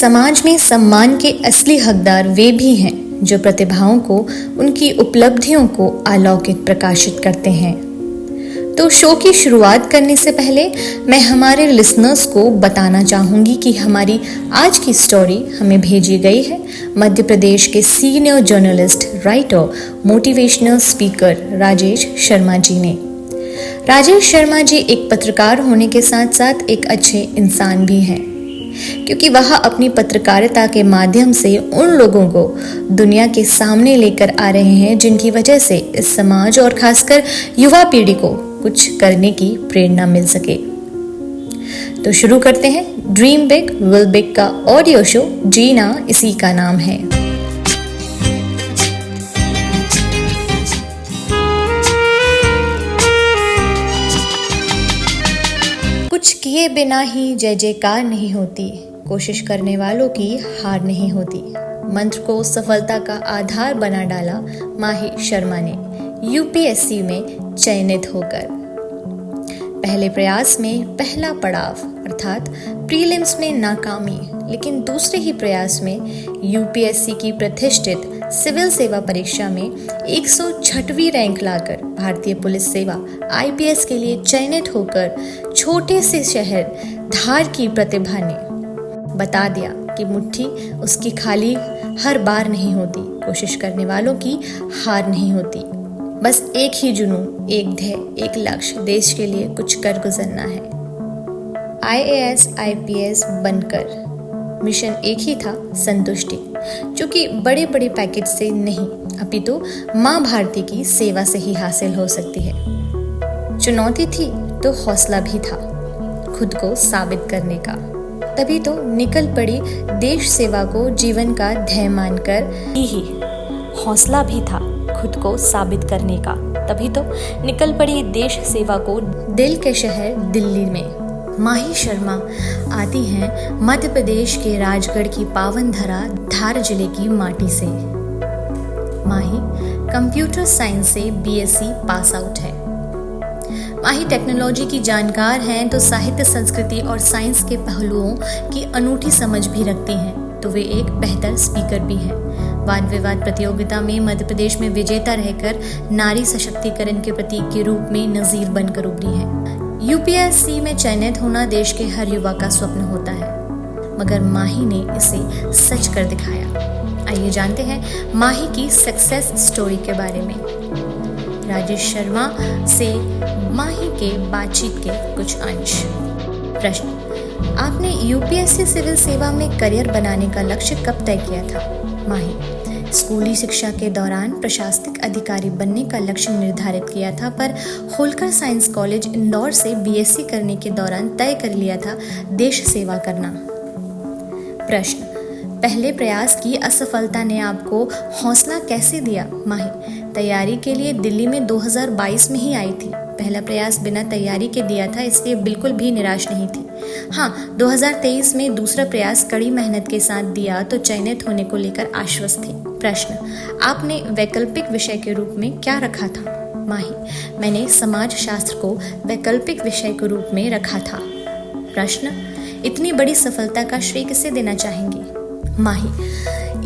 समाज में सम्मान के असली हकदार वे भी हैं जो प्रतिभाओं को, उनकी उपलब्धियों को अलौकिक प्रकाशित करते हैं। तो शो की शुरुआत करने से पहले मैं हमारे लिसनर्स को बताना चाहूँगी कि हमारी आज की स्टोरी हमें भेजी गई है मध्य प्रदेश के senior journalist, writer, motivational speaker Rajesh Sharma ji ने। राजेश शर्मा जी एक पत्रकार होने के साथ साथ एक अच्छे इंसान भी हैं, क्योंकि वह अपनी पत्रकारिता के माध्यम से उन लोगों को दुनिया के सामने लेकर आ रहे हैं जिनकी वजह से इस समाज और खासकर युवा पीढ़ी को कुछ करने की प्रेरणा मिल सके। तो शुरू करते हैं ड्रीम बिग विल बिग का ऑडियो शो। जीना इसी का नाम है। कुछ किए बिना ही जय जयकार नहीं होती, कोशिश करने वालों की हार नहीं होती। मंत्र को सफलता का आधार बना डाला माही शर्मा ने यूपीएससी में चयनित होकर। पहले प्रयास में पहला पड़ाव अर्थात प्रीलिम्स में नाकामी, लेकिन दूसरे ही प्रयास में यूपीएससी की प्रतिष्ठित सिविल सेवा परीक्षा में 106वीं रैंक लाकर भारतीय पुलिस सेवा आईपीएस के लिए चयनित होकर छोटे से शहर धार की प्रतिभा ने बता दिया कि मुट्ठी उसकी खाली हर बार नहीं होती, कोशिश करने वालों की हार नहीं होती। बस एक ही जुनून, एक ध्येय, एक लक्ष्य, देश के लिए कुछ कर गुजरना है। आईएएस आईपीएस बनकर मिशन एक ही था, संतुष्टि, जो कि बड़े बड़े पैकेज से नहीं अपितु माँ भारती की सेवा से ही हासिल हो सकती है। चुनौती थी तो हौसला भी था खुद को साबित करने का, तभी तो निकल पड़ी देश सेवा को जीवन का ध्येय मानकर। ही हौसला भी था खुद को साबित करने का, तभी तो निकल पड़ी देश सेवा को दिल के शहर दिल्ली में। माही शर्मा आती हैं मध्य प्रदेश के राजगढ़ की पावन धरा धार जिले की माटी से। माही कंप्यूटर साइंस से बीएससी पास आउट है। माही टेक्नोलॉजी की जानकार हैं तो साहित्य, संस्कृति और साइंस के पहलुओं की अनूठी समझ भी रखती हैं, तो वे एक बेहतर स्पीकर भी हैं। वाद विवाद प्रतियोगिता में मध्य प्रदेश में विजेता रहकर नारी सशक्तिकरण के प्रतीक के रूप में नजीर बनकर उभरी है। यूपीएससी में चयनित होना देश के हर युवा का स्वप्न होता है, मगर माही ने इसे सच कर दिखाया। आइए जानते हैं माही की सक्सेस स्टोरी के बारे में। राजेश शर्मा से माही के बातचीत के कुछ अंश। प्रश्न: आपने यूपीएससी सिविल सेवा में करियर बनाने का लक्ष्य कब तय किया था? माही: स्कूली शिक्षा के दौरान प्रशासनिक अधिकारी बनने का लक्ष्य निर्धारित किया था, पर होलकर साइंस कॉलेज इंदौर से बीएससी करने के दौरान तय कर लिया था देश सेवा करना। प्रश्न: पहले प्रयास की असफलता ने आपको हौसला कैसे दिया? माही: तैयारी के लिए दिल्ली में 2022 में ही आई थी। पहला प्रयास बिना तैयारी के दिया था, इसलिए बिल्कुल भी निराश नहीं थी। हाँ, 2023 में दूसरा प्रयास कड़ी मेहनत के साथ दिया तो चयनित होने को लेकर आश्वस्त थी। प्रश्न: आपने वैकल्पिक विषय के रूप में क्या रखा था? माही: मैंने समाज शास्त्र को वैकल्पिक विषय के रूप में रखा था। प्रश्न: इतनी बड़ी सफलता का श्रेय किसे देना चाहेंगी? माही: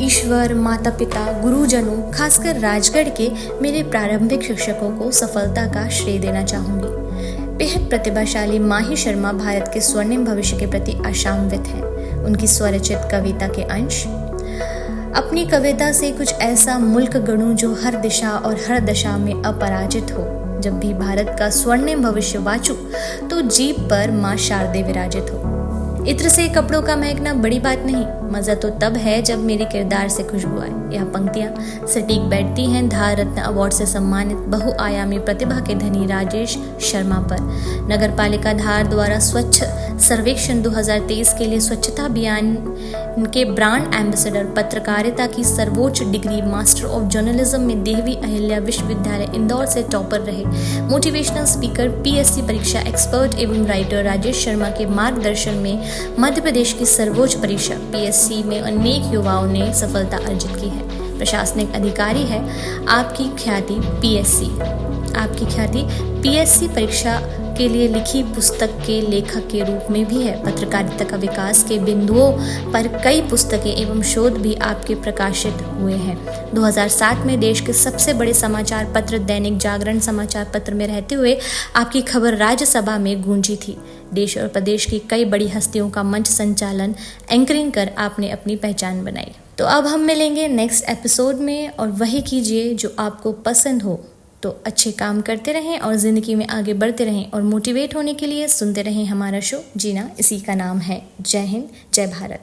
ईश्वर, माता पिता, गुरुजनों, खासकर राजगढ़ के मेरे प्रारंभिक शिक्षकों को सफलता का श्रेय देना चाहूंगी। बेहद प्रतिभाशाली माही शर्मा भारत के स्वर्णिम भविष्य के प्रति आशान्वित हैं। उनकी स्वरचित कविता के अंश: अपनी कविता से कुछ ऐसा मुल्क गढ़ूं जो हर दिशा और हर दशा में अपराजित हो। जब भी भारत का स्वर्णिम भविष्य वाचूं तो जीभ पर माँ शारदे विराजित हो। इत्र से कपड़ों का महकना बड़ी बात नहीं, मजा तो तब है जब मेरे किरदार से खुशबू आए। यह पंक्तियां सटीक बैठती हैं धार रत्न अवार्ड से सम्मानित बहुआयामी प्रतिभा के धनी राजेश शर्मा पर। नगर पालिका धार द्वारा स्वच्छ सर्वेक्षण 2023 के लिए स्वच्छता अभियान के ब्रांड एम्बेसडर, पत्रकारिता की सर्वोच्च डिग्री मास्टर ऑफ जर्नलिज्म में देवी अहिल्या विश्वविद्यालय इंदौर से टॉपर रहे मोटिवेशनल स्पीकर, पीएससी परीक्षा एक्सपर्ट एवं राइटर राजेश शर्मा के मार्गदर्शन में मध्य प्रदेश की सर्वोच्च परीक्षा पीएससी में अनेक युवाओं ने सफलता अर्जित की है। प्रशासनिक अधिकारी है आपकी ख्याति पीएससी परीक्षा के लिए लिखी पुस्तक के लेखक के रूप में भी है। पत्रकारिता का विकास के बिंदुओं पर कई पुस्तकें एवं शोध भी आपके प्रकाशित हुए हैं। 2007 में देश के सबसे बड़े समाचार पत्र दैनिक जागरण समाचार पत्र में रहते हुए आपकी खबर राज्यसभा में गूंजी थी। देश और प्रदेश की कई बड़ी हस्तियों का मंच संचालन, एंकरिंग कर आपने अपनी पहचान बनाई। तो अब हम मिलेंगे नेक्स्ट एपिसोड में, और वही कीजिए जो आपको पसंद हो। तो अच्छे काम करते रहें और ज़िंदगी में आगे बढ़ते रहें, और मोटिवेट होने के लिए सुनते रहें हमारा शो जीना इसी का नाम है। जय हिंद, जय भारत।